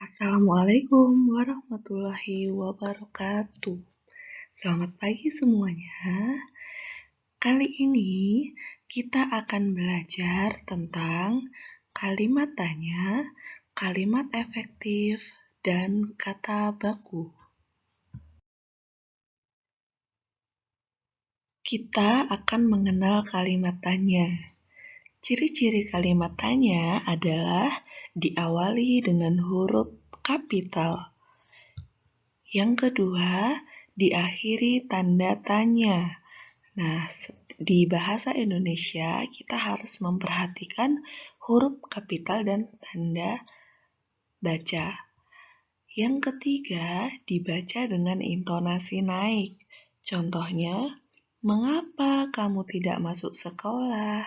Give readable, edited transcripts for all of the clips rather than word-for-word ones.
Assalamualaikum warahmatullahi wabarakatuh. Selamat pagi semuanya. Kali ini kita akan belajar tentang kalimat tanya, kalimat efektif, dan kata baku. Kita akan mengenal kalimat tanya. Ciri-ciri kalimat tanya adalah diawali dengan huruf kapital. Yang kedua, diakhiri tanda tanya. Nah, di bahasa Indonesia kita harus memperhatikan huruf kapital dan tanda baca. Yang ketiga, dibaca dengan intonasi naik. Contohnya, mengapa kamu tidak masuk sekolah?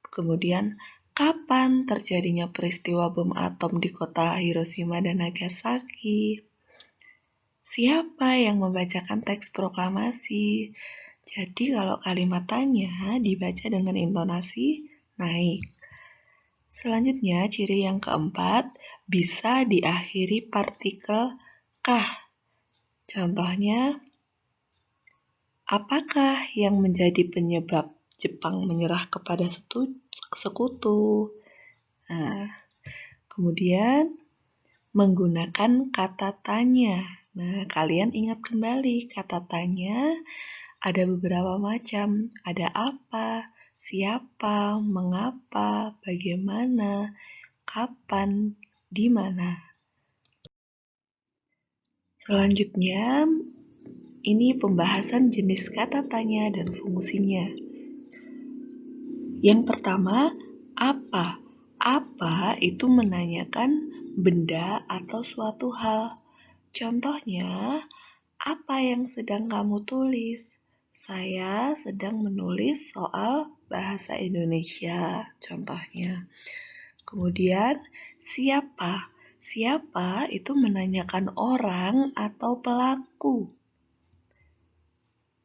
Kemudian, kapan terjadinya peristiwa bom atom di kota Hiroshima dan Nagasaki? Siapa yang membacakan teks proklamasi? Jadi kalau kalimat tanya dibaca dengan intonasi naik. Selanjutnya, ciri yang keempat, bisa diakhiri partikel kah. Contohnya, apakah yang menjadi penyebab Jepang menyerah kepada sekutu? Nah, kemudian menggunakan kata tanya. Nah, kalian ingat kembali kata tanya ada beberapa macam. Ada apa, siapa, mengapa, bagaimana, kapan, di mana. Selanjutnya, ini pembahasan jenis kata tanya dan fungsinya. Yang pertama, apa? Apa itu menanyakan benda atau suatu hal. Contohnya, apa yang sedang kamu tulis? Saya sedang menulis soal bahasa Indonesia, contohnya. Kemudian, siapa? Siapa itu menanyakan orang atau pelaku.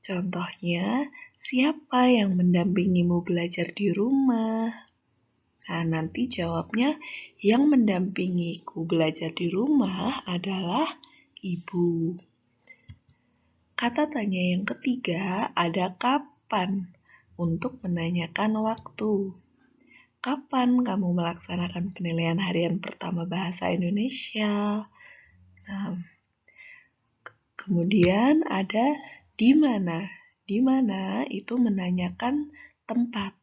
Contohnya, siapa yang mendampingimu belajar di rumah? Nah, nanti jawabnya, yang mendampingiku belajar di rumah adalah ibu. Kata tanya yang ketiga ada kapan untuk menanyakan waktu. Kapan kamu melaksanakan penilaian harian pertama bahasa Indonesia? Nah, kemudian ada di mana. Di mana itu menanyakan tempat.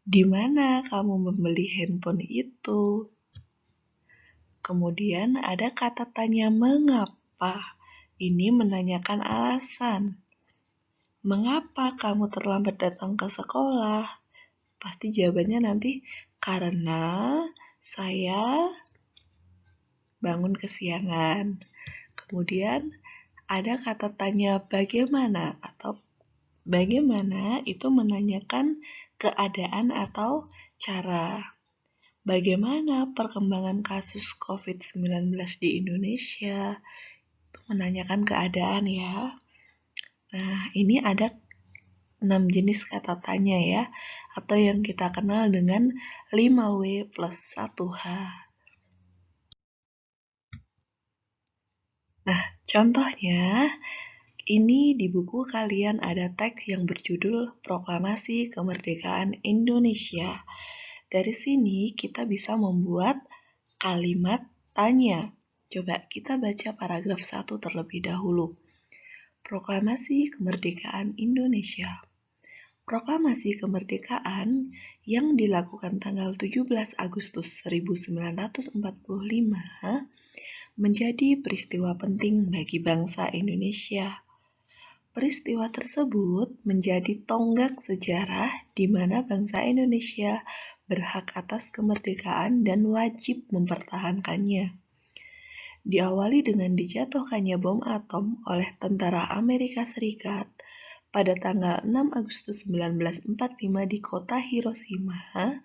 Di mana kamu membeli handphone itu? Kemudian ada kata tanya mengapa. Ini menanyakan alasan. Mengapa kamu terlambat datang ke sekolah? Pasti jawabannya nanti karena saya bangun kesiangan. Kemudian ada kata tanya bagaimana atau bagaimana itu menanyakan keadaan atau cara. Bagaimana perkembangan kasus COVID-19 di Indonesia? Itu menanyakan keadaan ya. Nah, ini ada 6 jenis kata tanya ya, atau yang kita kenal dengan 5W plus 1H. Nah, contohnya, ini di buku kalian ada teks yang berjudul Proklamasi Kemerdekaan Indonesia. Dari sini kita bisa membuat kalimat tanya. Coba kita baca paragraf 1 terlebih dahulu. Proklamasi Kemerdekaan Indonesia. Proklamasi kemerdekaan yang dilakukan tanggal 17 Agustus 1945 menjadi peristiwa penting bagi bangsa Indonesia. Peristiwa tersebut menjadi tonggak sejarah di mana bangsa Indonesia berhak atas kemerdekaan dan wajib mempertahankannya. Diawali dengan dijatuhkannya bom atom oleh tentara Amerika Serikat pada tanggal 6 Agustus 1945 di kota Hiroshima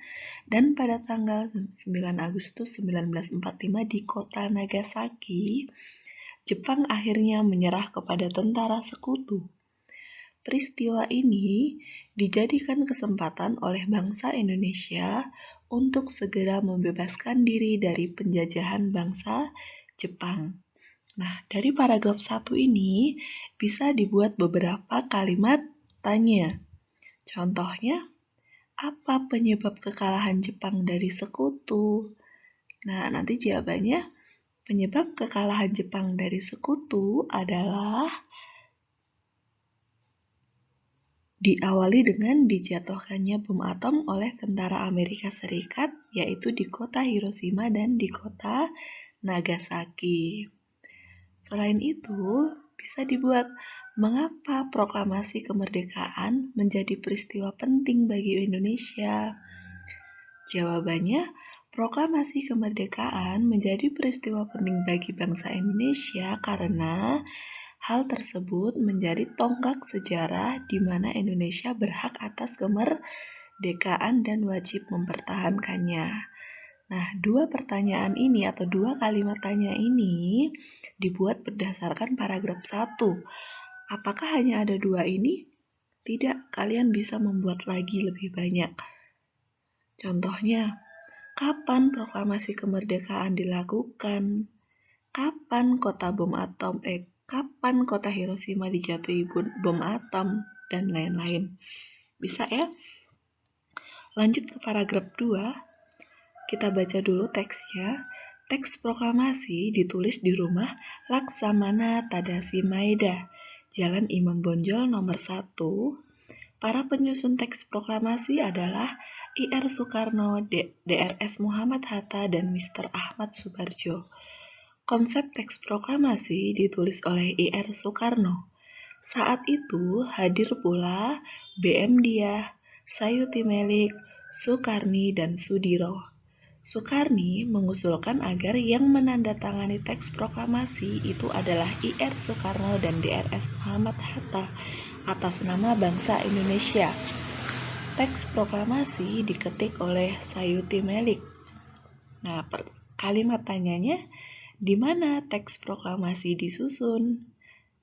dan pada tanggal 9 Agustus 1945 di kota Nagasaki, Jepang akhirnya menyerah kepada tentara sekutu. peristiwa ini dijadikan kesempatan oleh bangsa Indonesia untuk segera membebaskan diri dari penjajahan bangsa Jepang. Nah, dari paragraf 1 ini bisa dibuat beberapa kalimat tanya. Contohnya, apa penyebab kekalahan Jepang dari sekutu? Nah, nanti jawabannya, penyebab kekalahan Jepang dari sekutu adalah diawali dengan dijatuhkannya bom atom oleh tentara Amerika Serikat, yaitu di kota Hiroshima dan di kota Nagasaki. Selain itu, bisa dibuat mengapa proklamasi kemerdekaan menjadi peristiwa penting bagi Indonesia. Jawabannya, proklamasi kemerdekaan menjadi peristiwa penting bagi bangsa Indonesia karena hal tersebut menjadi tonggak sejarah di mana Indonesia berhak atas kemerdekaan dan wajib mempertahankannya. Nah, dua pertanyaan ini atau dua kalimat tanya ini dibuat berdasarkan paragraf 1. Apakah hanya ada dua ini? Tidak, kalian bisa membuat lagi lebih banyak. Contohnya, kapan proklamasi kemerdekaan dilakukan? Kapan kota Hiroshima dijatuhi bom atom, dan lain-lain. Bisa ya? Lanjut ke paragraf 2. Kita baca dulu teksnya. Teks proklamasi ditulis di rumah Laksamana Tadashi Maeda, Jalan Imam Bonjol nomor 1. Para penyusun teks proklamasi adalah Ir Soekarno, Drs Muhammad Hatta, dan Mr. Ahmad Subarjo. Konsep teks proklamasi ditulis oleh Ir Soekarno. Saat itu hadir pula BM Diah, Sayuti Melik, Sukarni, dan Sudiro. Sukarni mengusulkan agar yang menandatangani teks proklamasi itu adalah Ir Soekarno dan Drs Muhammad Hatta atas nama bangsa Indonesia. Teks proklamasi diketik oleh Sayuti Melik. Nah, kalimat tanyanya, di mana teks proklamasi disusun?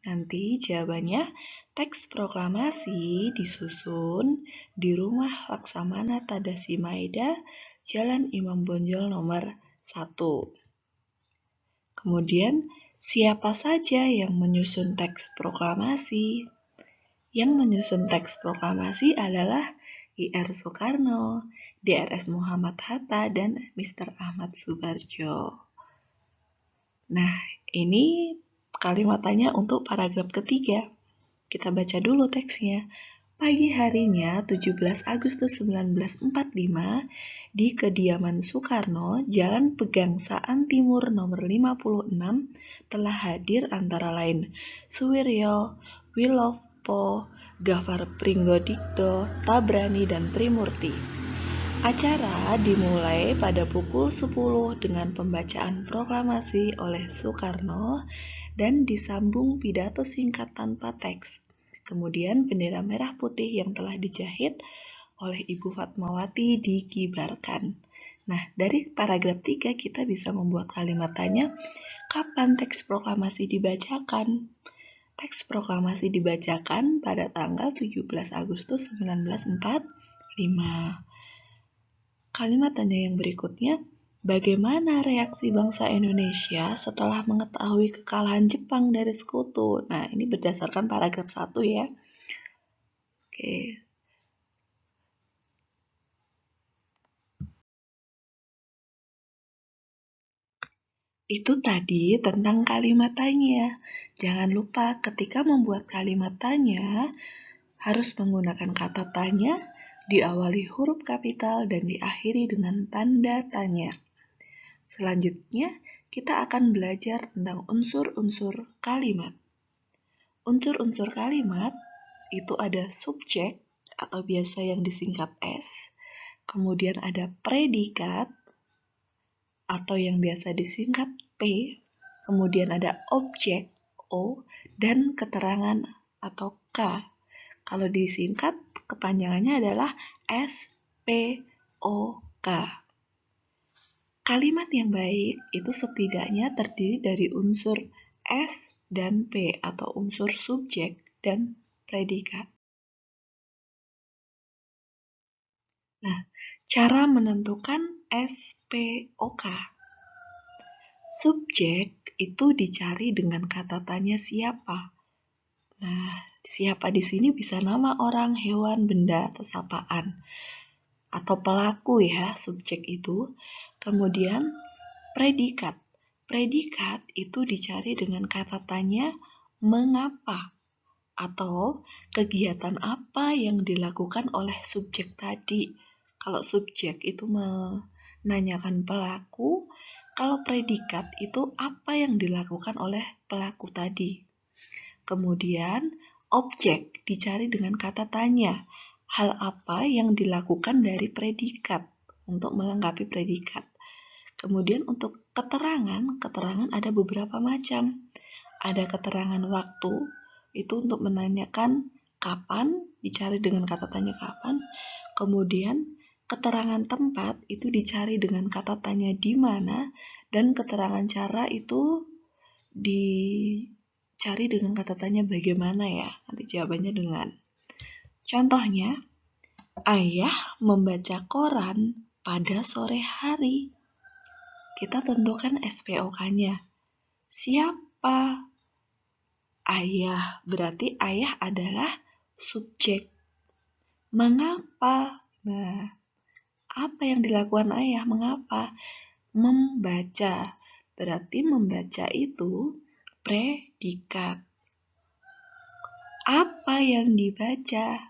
Nanti jawabannya, teks proklamasi disusun di rumah Laksamana Tadashi Maeda, Jalan Imam Bonjol nomor 1. Kemudian, siapa saja yang menyusun teks proklamasi? Yang menyusun teks proklamasi adalah Ir Soekarno, Drs Muhammad Hatta, dan Mr. Ahmad Subarjo. Nah, ini kalimatannya untuk paragraf ketiga. Kita baca dulu teksnya. Pagi harinya 17 Agustus 1945 di kediaman Soekarno, Jalan Pegangsaan Timur nomor 56 telah hadir antara lain Suwiryo, Wilopo, Gafar Pringgodikdo, Tabrani, dan Trimurti. Acara dimulai pada pukul 10 dengan pembacaan proklamasi oleh Soekarno dan disambung pidato singkat tanpa teks. Kemudian bendera merah putih yang telah dijahit oleh Ibu Fatmawati dikibarkan. Nah, dari paragraf 3 kita bisa membuat kalimat tanya, kapan teks proklamasi dibacakan? Teks proklamasi dibacakan pada tanggal 17 Agustus 1945. Kalimat tanya yang berikutnya, bagaimana reaksi bangsa Indonesia setelah mengetahui kekalahan Jepang dari sekutu? Nah, ini berdasarkan paragraf 1 ya. Oke. Itu tadi tentang kalimat tanya. Jangan lupa ketika membuat kalimat tanya, harus menggunakan kata tanya, diawali huruf kapital dan diakhiri dengan tanda tanya. Selanjutnya, kita akan belajar tentang unsur-unsur kalimat. Unsur-unsur kalimat itu ada subjek atau biasa yang disingkat S, kemudian ada predikat atau yang biasa disingkat P, kemudian ada objek O, dan keterangan atau K. Kalau disingkat, kepanjangannya adalah SPOK. Kalimat yang baik itu setidaknya terdiri dari unsur S dan P atau unsur subjek dan predikat. Nah, cara menentukan SPOK. Subjek itu dicari dengan kata tanya siapa. Nah, siapa di sini bisa nama orang, hewan, benda, atau sapaan. Atau pelaku ya, subjek itu. Kemudian predikat. Predikat itu dicari dengan kata tanya mengapa. Atau kegiatan apa yang dilakukan oleh subjek tadi. Kalau subjek itu menanyakan pelaku, kalau predikat itu apa yang dilakukan oleh pelaku tadi. Kemudian, objek dicari dengan kata tanya. Hal apa yang dilakukan dari predikat untuk melengkapi predikat. Kemudian untuk keterangan ada beberapa macam. Ada keterangan waktu, itu untuk menanyakan kapan, dicari dengan kata tanya kapan. Kemudian keterangan tempat itu dicari dengan kata tanya di mana, dan keterangan cara itu dicari dengan kata tanya bagaimana ya. Nanti jawabannya dengan. Contohnya, ayah membaca koran pada sore hari. Kita tentukan SPOK-nya. Siapa? Ayah. Berarti ayah adalah subjek. Mengapa? Nah, apa yang dilakukan ayah? Mengapa? Membaca. Berarti membaca itu predikat. Apa yang dibaca?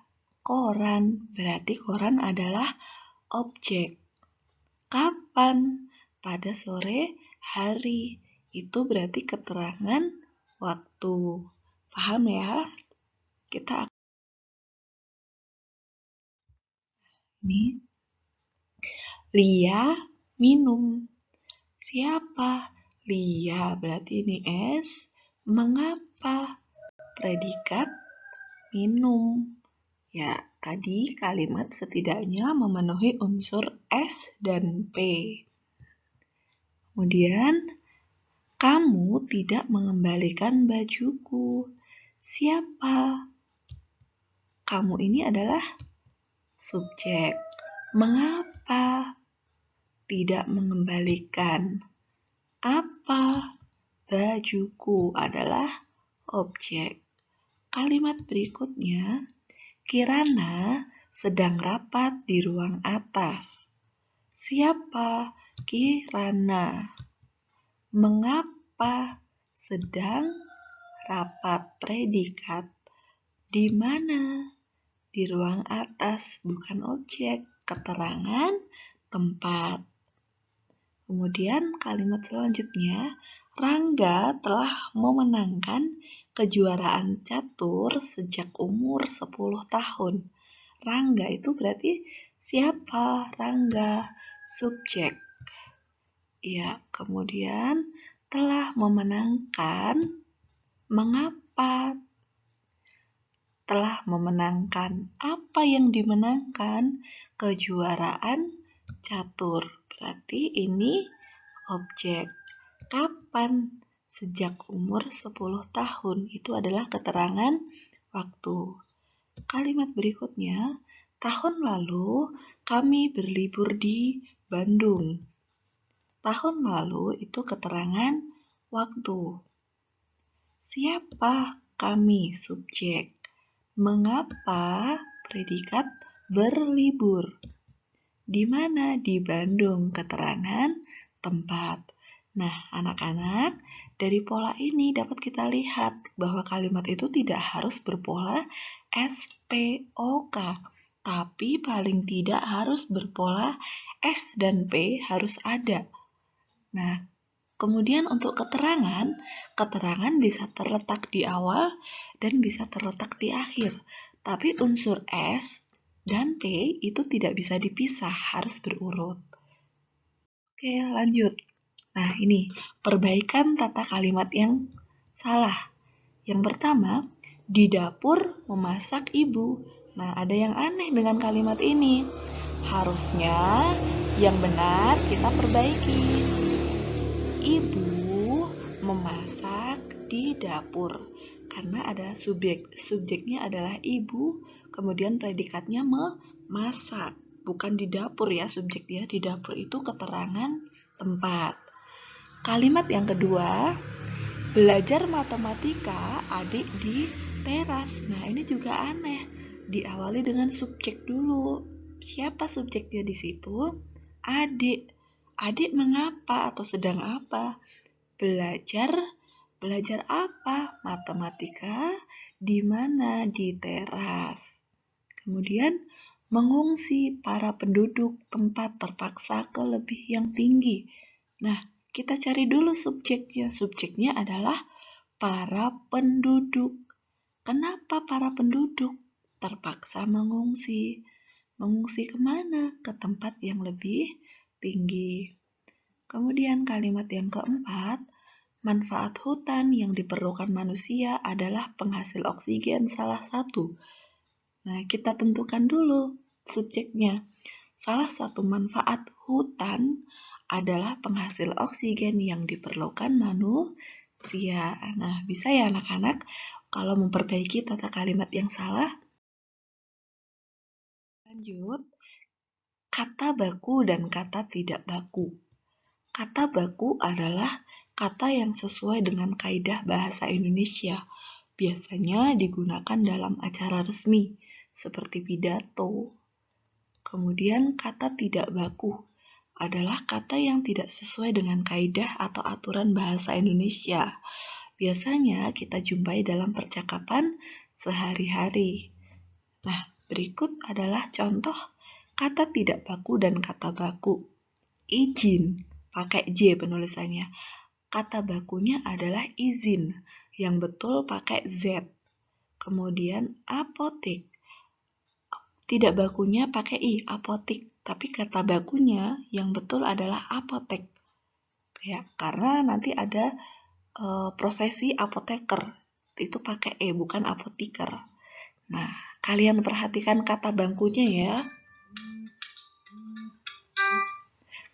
Koran. Berarti koran adalah objek. Kapan? Pada sore hari. Itu berarti keterangan waktu. Paham ya? Kita ini Lia minum. Siapa? Lia. Berarti ini S. Mengapa? Predikat minum. Ya, tadi kalimat setidaknya memenuhi unsur S dan P. Kemudian, kamu tidak mengembalikan bajuku. Siapa? Kamu ini adalah subjek. Mengapa tidak mengembalikan? Apa? Bajuku adalah objek. Kalimat berikutnya, Kirana sedang rapat di ruang atas. Siapa? Kirana. Mengapa sedang rapat? Predikat. Di mana? Di ruang atas, bukan objek. Keterangan tempat. Kemudian kalimat selanjutnya, Rangga telah memenangkan kejuaraan catur sejak umur 10 tahun. Rangga itu berarti siapa? Rangga, subjek. Ya, kemudian telah memenangkan. Mengapa telah memenangkan? Apa yang dimenangkan? Kejuaraan catur. Berarti ini objek. Kapan? Sejak umur 10 tahun. Itu adalah keterangan waktu. Kalimat berikutnya, tahun lalu kami berlibur di Bandung. Tahun lalu itu keterangan waktu. Siapa? Kami, subjek. Mengapa? Predikat berlibur. Di mana? Di Bandung. Keterangan tempat. Nah, anak-anak, dari pola ini dapat kita lihat bahwa kalimat itu tidak harus berpola SPOK, tapi paling tidak harus berpola S dan P harus ada. Nah, kemudian untuk keterangan bisa terletak di awal dan bisa terletak di akhir. Tapi unsur S dan P itu tidak bisa dipisah, harus berurut. Oke, lanjut. Nah, ini perbaikan tata kalimat yang salah. Yang pertama, di dapur memasak ibu. Nah, ada yang aneh dengan kalimat ini. Harusnya yang benar kita perbaiki. Ibu memasak di dapur. Karena ada subjeknya adalah ibu, kemudian predikatnya memasak. bukan di dapur ya subjeknya. Di dapur itu keterangan tempat. Kalimat yang kedua, belajar matematika adik di teras. Nah, ini juga aneh. Diawali dengan subjek dulu. Siapa subjeknya di situ? Adik. Adik mengapa atau sedang apa? Belajar apa? Matematika di mana? Di teras. Kemudian mengungsi para penduduk tempat terpaksa ke lebih yang tinggi. Nah, kita cari dulu subjeknya. Subjeknya adalah para penduduk. Kenapa para penduduk terpaksa mengungsi? Mengungsi kemana? Ke tempat yang lebih tinggi. Kemudian kalimat yang keempat, manfaat hutan yang diperlukan manusia adalah penghasil oksigen salah satu. Nah, kita tentukan dulu subjeknya. Salah satu manfaat hutan adalah penghasil oksigen yang diperlukan manusia. Nah, bisa ya anak-anak kalau memperbaiki tata kalimat yang salah. Lanjut, kata baku dan kata tidak baku. Kata baku adalah kata yang sesuai dengan kaidah bahasa Indonesia. Biasanya digunakan dalam acara resmi, seperti pidato. Kemudian kata tidak baku adalah kata yang tidak sesuai dengan kaidah atau aturan bahasa Indonesia. Biasanya kita jumpai dalam percakapan sehari-hari. Nah, berikut adalah contoh kata tidak baku dan kata baku. Izin, pakai J penulisannya. Kata bakunya adalah izin, yang betul pakai Z. Kemudian apotek. Tidak bakunya pakai I, apotik. Tapi kata bakunya yang betul adalah apotek. Ya, karena nanti ada profesi apoteker. Itu pakai E, bukan apotiker. Nah, kalian perhatikan kata bakunya ya.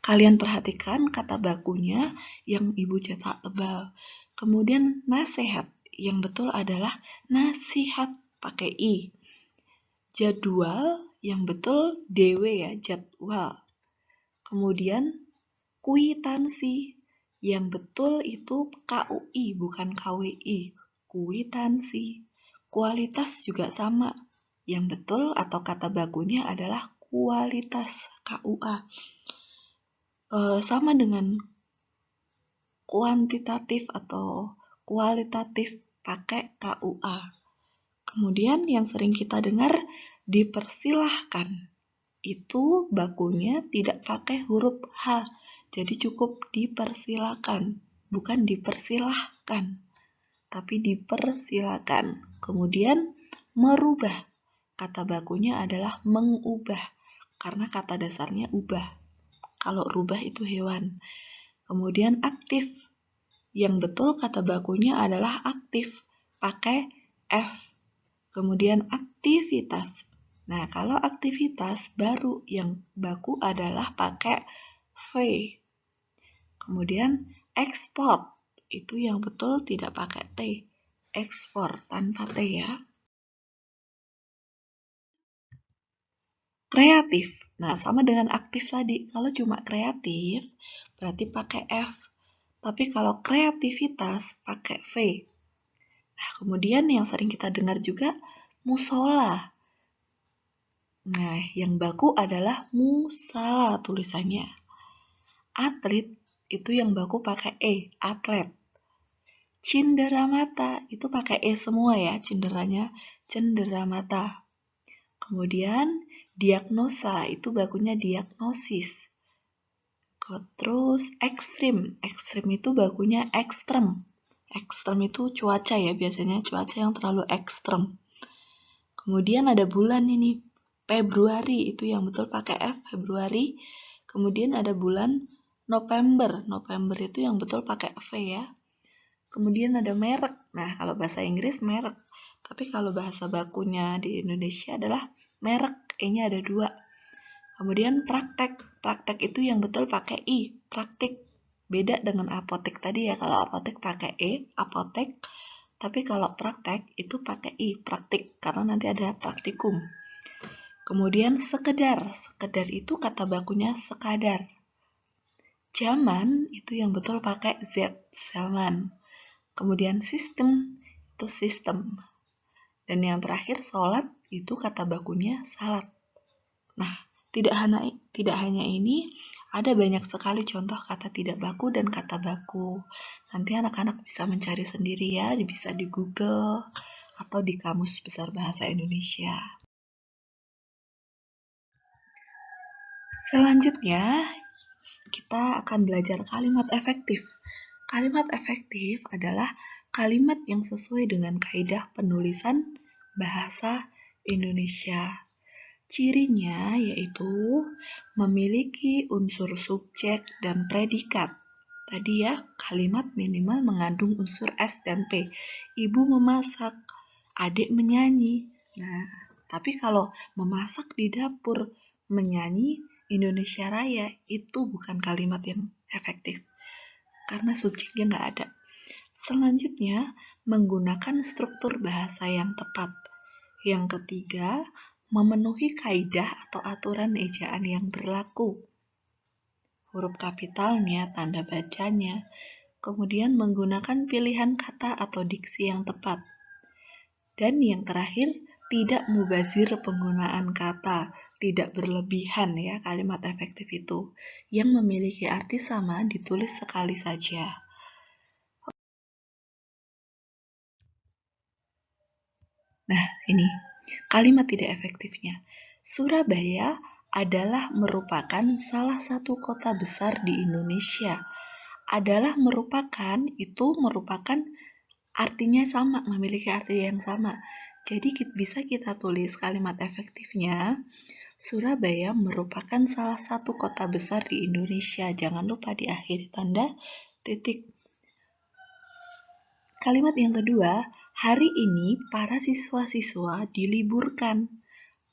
Kalian perhatikan kata bakunya yang ibu cetak tebal. Kemudian nasihat, yang betul adalah nasihat pakai I. Jadwal, yang betul DW ya, jadwal. Kemudian kwitansi, yang betul itu KUI bukan KWI. Kwitansi. Kualitas juga sama. Yang betul atau kata bakunya adalah kualitas, KUA. Sama dengan kuantitatif atau kualitatif pakai KUA. Kemudian yang sering kita dengar dipersilahkan. Itu bakunya tidak pakai huruf H. Jadi cukup dipersilakan, bukan dipersilahkan, tapi dipersilakan. Kemudian merubah. Kata bakunya adalah mengubah, karena kata dasarnya ubah. Kalau rubah itu hewan. Kemudian aktif. Yang betul kata bakunya adalah aktif, pakai F. Kemudian aktivitas. Nah, kalau aktivitas baru yang baku adalah pakai V. Kemudian ekspor. Itu yang betul tidak pakai T. Ekspor tanpa T ya. Kreatif. Nah, sama dengan aktif tadi. Kalau cuma kreatif, berarti pakai F. Tapi kalau kreativitas, pakai V. Nah, kemudian yang sering kita dengar juga, musola. Nah, yang baku adalah musala tulisannya. Atlet, itu yang baku pakai E, atlet. Cenderamata, itu pakai E semua ya, cenderanya, cenderamata. Kemudian diagnosa, itu bakunya diagnosis. Terus ekstrim, ekstrim itu bakunya ekstrem. Ekstrem itu cuaca ya, biasanya cuaca yang terlalu ekstrem. Kemudian ada bulan ini, Februari, itu yang betul pakai F, Februari. Kemudian ada bulan November, November itu yang betul pakai V ya. Kemudian ada merek, nah kalau bahasa Inggris merek. Tapi kalau bahasa bakunya di Indonesia adalah merek, E-nya ada 2. Kemudian praktek, praktek itu yang betul pakai I, praktik. Beda dengan apotek tadi ya, kalau apotek pakai E, apotek. Tapi kalau praktek itu pakai I, praktik, karena nanti ada praktikum. Kemudian sekedar. Sekedar itu kata bakunya sekadar. Zaman itu yang betul pakai Z, zaman. Kemudian sistem itu sistem. Dan yang terakhir sholat itu kata bakunya salat. Nah, tidak hanya ini, ada banyak sekali contoh kata tidak baku dan kata baku. Nanti anak-anak bisa mencari sendiri ya, bisa di Google atau di Kamus Besar Bahasa Indonesia. Selanjutnya, kita akan belajar kalimat efektif. Kalimat efektif adalah kalimat yang sesuai dengan kaidah penulisan bahasa Indonesia. Cirinya yaitu memiliki unsur subjek dan predikat. Tadi ya, kalimat minimal mengandung unsur S dan P. Ibu memasak, adik menyanyi. Nah, tapi kalau memasak di dapur, menyanyi Indonesia Raya, itu bukan kalimat yang efektif. Karena subjeknya nggak ada. Selanjutnya, menggunakan struktur bahasa yang tepat. Yang ketiga, memenuhi kaidah atau aturan ejaan yang berlaku. Huruf kapitalnya, tanda bacanya, kemudian menggunakan pilihan kata atau diksi yang tepat. Dan yang terakhir, tidak mubazir penggunaan kata, tidak berlebihan ya kalimat efektif itu, yang memiliki arti sama ditulis sekali saja. Nah, ini kalimat tidak efektifnya. Surabaya adalah merupakan salah satu kota besar di Indonesia. Adalah merupakan artinya sama, memiliki arti yang sama. Jadi bisa kita tulis kalimat efektifnya, Surabaya merupakan salah satu kota besar di Indonesia. Jangan lupa diakhiri tanda titik. Kalimat yang kedua, hari ini para siswa-siswa diliburkan.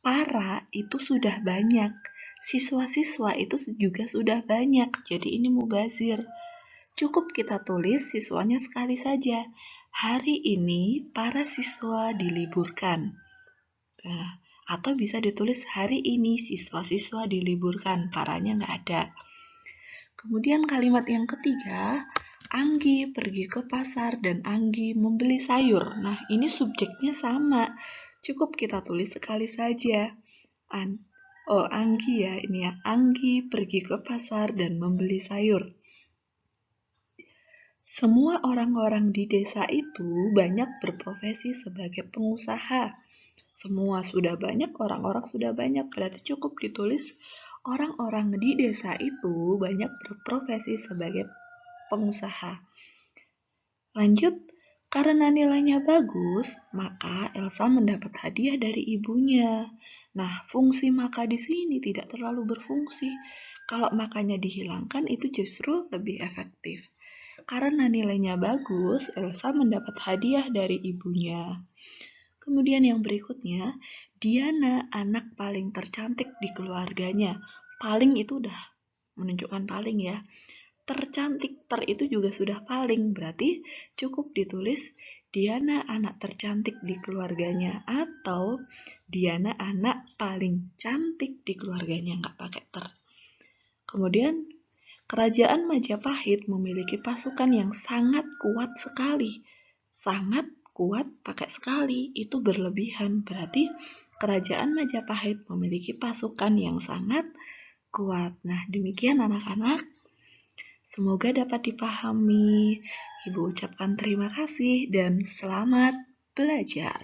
Para itu sudah banyak, siswa-siswa itu juga sudah banyak, jadi ini mubazir. Cukup kita tulis siswanya sekali saja. Hari ini para siswa diliburkan. Nah, atau bisa ditulis hari ini siswa-siswa diliburkan, paranya nggak ada. Kemudian kalimat yang ketiga, Anggi pergi ke pasar dan Anggi membeli sayur. Nah, ini subjeknya sama. Cukup kita tulis sekali saja. Anggi ya, ini ya. Anggi pergi ke pasar dan membeli sayur. Semua orang-orang di desa itu banyak berprofesi sebagai pengusaha. Semua sudah banyak, orang-orang sudah banyak. Berarti cukup ditulis orang-orang di desa itu banyak berprofesi sebagai pengusaha. Lanjut, karena nilainya bagus, maka Elsa mendapat hadiah dari ibunya. Nah, fungsi maka di sini tidak terlalu berfungsi. Kalau makanya dihilangkan itu justru lebih efektif. Karena nilainya bagus, Elsa mendapat hadiah dari ibunya. Kemudian yang berikutnya, Diana anak paling tercantik di keluarganya. Paling itu udah menunjukkan paling ya. Tercantik, itu juga sudah paling, berarti cukup ditulis Diana anak tercantik di keluarganya atau Diana anak paling cantik di keluarganya, nggak pakai ter. Kemudian Kerajaan Majapahit memiliki pasukan yang sangat kuat sekali. Sangat kuat pakai sekali, itu berlebihan, berarti Kerajaan Majapahit memiliki pasukan yang sangat kuat. Nah, demikian anak-anak. Semoga dapat dipahami. Ibu ucapkan terima kasih dan selamat belajar.